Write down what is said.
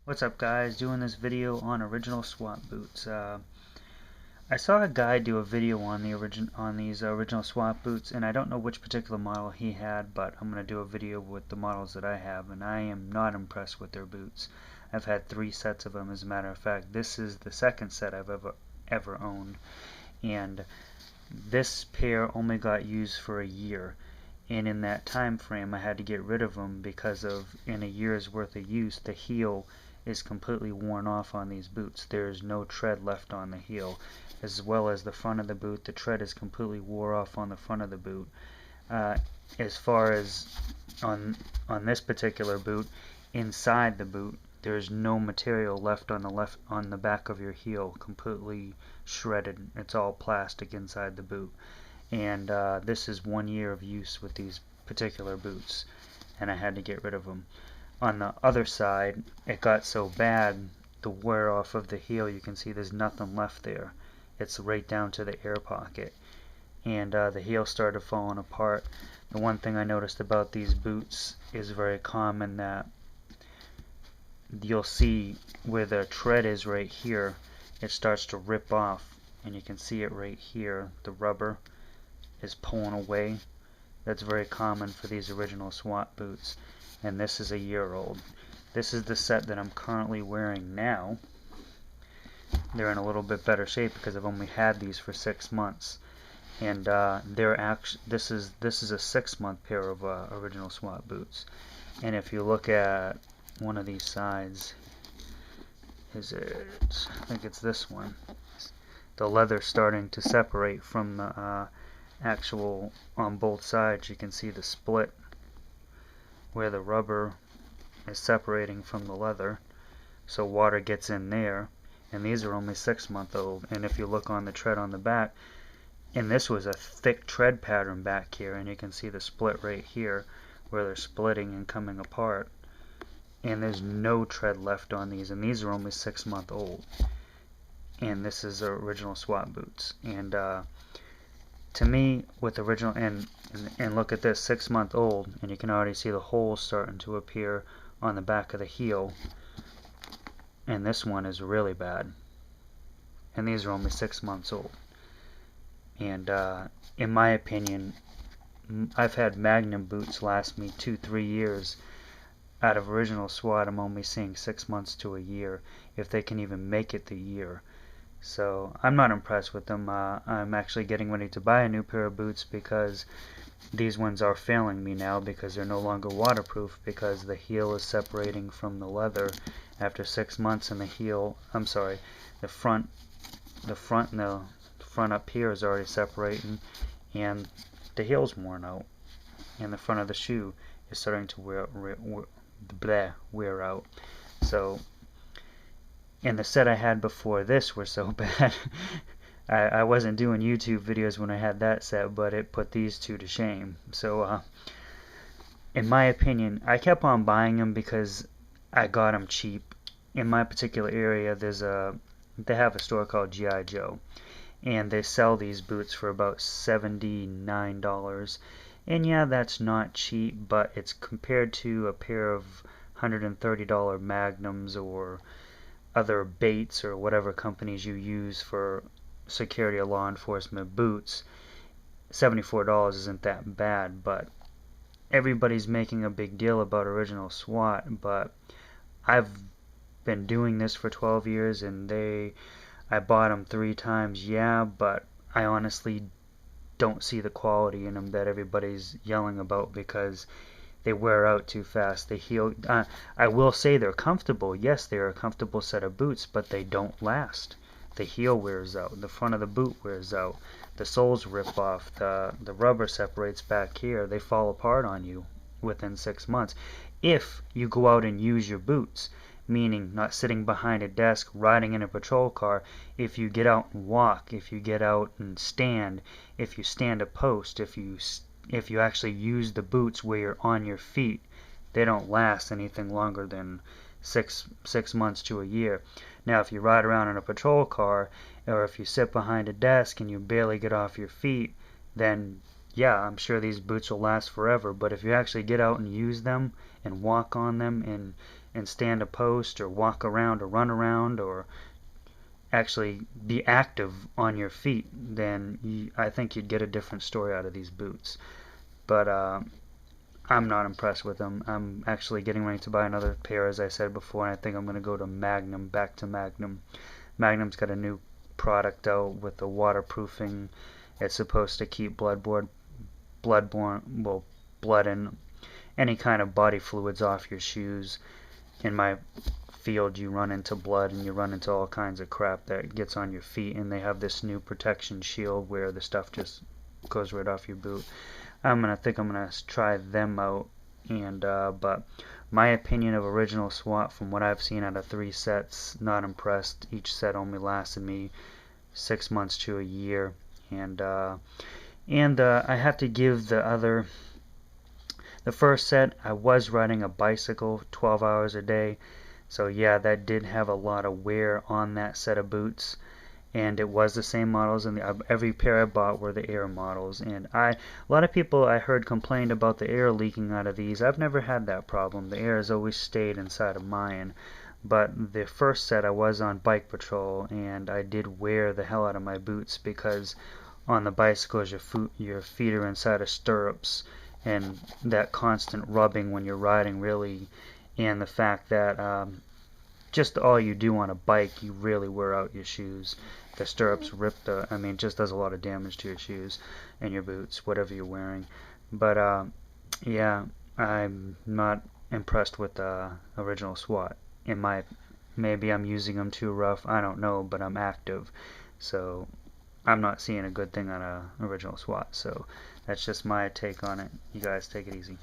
What's up, guys? Doing this video on original S.W.A.T boots. I saw a guy do a video on these original S.W.A.T boots, and I don't know which particular model he had, but I'm going to do a video with the models that I have, and I am not impressed with their boots. I've had 3 sets of them. As a matter of fact, this is the second set I've ever owned, and this pair only got used for a year. And in that time frame I had to get rid of them because of, in a year's worth of use, the heel is completely worn off on these boots. There is no tread left on the heel, as well as the front of the boot. The tread is completely wore off on the front of the boot. As far as on this particular boot, inside the boot there's no material left on the back of your heel, completely shredded. It's all plastic inside the boot. And this is 1 year of use with these particular boots, and I had to get rid of them. On the other side, it got so bad, the wear off of the heel, you can see there's nothing left there. It's right down to the air pocket, and the heel started falling apart. The one thing I noticed about these boots is very common, that you'll see where the tread is right here, it starts to rip off, and you can see it right here. The rubber is pulling away. That's very common for these original S.W.A.T boots, and this is a year old. This is the set that I'm currently wearing now. They're in a little bit better shape because I've only had these for 6 months, and this is a 6-month pair of original S.W.A.T boots. And if you look at one of these sides, I think it's this one, the leather's starting to separate from the actual, on both sides you can see the split where the rubber is separating from the leather, so water gets in there. And these are only 6-month-old. And if you look on the tread on the back, and this was a thick tread pattern back here, and you can see the split right here where they're splitting and coming apart, and there's no tread left on these, and these are only 6-month-old. And this is original S.W.A.T boots. And to me, with original, and look at this, 6-month-old, and you can already see the holes starting to appear on the back of the heel, and this one is really bad, and these are only 6 months old. And in my opinion, I've had Magnum boots last me 2-3 years. Out of original S.W.A.T, I'm only seeing 6 months to a year, if they can even make it the year. So I'm not impressed with them. I'm actually getting ready to buy a new pair of boots because these ones are failing me now, because they're no longer waterproof, because the heel is separating from the leather after 6 months, and the heel, I'm sorry, the front and the front up here is already separating, and the heel's worn out, and the front of the shoe is starting to wear out. So, and the set I had before this were so bad. I wasn't doing YouTube videos when I had that set, but it put these two to shame. So in my opinion, I kept on buying them because I got them cheap. In my particular area, they have a store called G.I. Joe, and they sell these boots for about $79. And yeah, that's not cheap, but it's compared to a pair of $130 Magnums or other Bates or whatever companies you use for security or law enforcement boots. $74 isn't that bad, but everybody's making a big deal about original S.W.A.T, but I've been doing this for 12 years, and I bought them 3 times, yeah, but I honestly don't see the quality in them that everybody's yelling about, because they wear out too fast. They heel. I will say they're comfortable. Yes, they're a comfortable set of boots, but they don't last. The heel wears out. The front of the boot wears out. The soles rip off. The rubber separates back here. They fall apart on you within 6 months. If you go out and use your boots, meaning not sitting behind a desk, riding in a patrol car, if you get out and walk, if you get out and stand, if you stand a post, if you actually use the boots where you're on your feet, they don't last anything longer than six months to a year. Now, if you ride around in a patrol car, or if you sit behind a desk and you barely get off your feet, then yeah, I'm sure these boots will last forever. But if you actually get out and use them and walk on them, and stand a post or walk around or run around or actually be active on your feet, then I think you'd get a different story out of these boots. But I'm not impressed with them. I'm actually getting ready to buy another pair, as I said before, and I think I'm going to go to Magnum, back to Magnum. Magnum's got a new product out with the waterproofing. It's supposed to keep blood and any kind of body fluids off your shoes. In my field, you run into blood and you run into all kinds of crap that gets on your feet, and they have this new protection shield where the stuff just goes right off your boot. I'm gonna try them out, and but my opinion of original S.W.A.T, from what I've seen out of 3 sets, not impressed. Each set only lasted me 6 months to a year, and I have to give the first set, I was riding a bicycle 12 hours a day, so yeah, that did have a lot of wear on that set of boots. And it was the same models, and every pair I bought were the Air models. And a lot of people I heard complained about the air leaking out of these. I've never had that problem. The air has always stayed inside of mine. But the first set, I was on bike patrol, and I did wear the hell out of my boots because on the bicycles your feet are inside of stirrups, and that constant rubbing when you're riding really, and the fact that just all you do on a bike, you really wear out your shoes. The stirrups rip it just does a lot of damage to your shoes and your boots, whatever you're wearing. But yeah, I'm not impressed with the original S.W.A.T. Maybe I'm using them too rough, I don't know, but I'm active, so I'm not seeing a good thing on a original S.W.A.T. So that's just my take on it. You guys take it easy.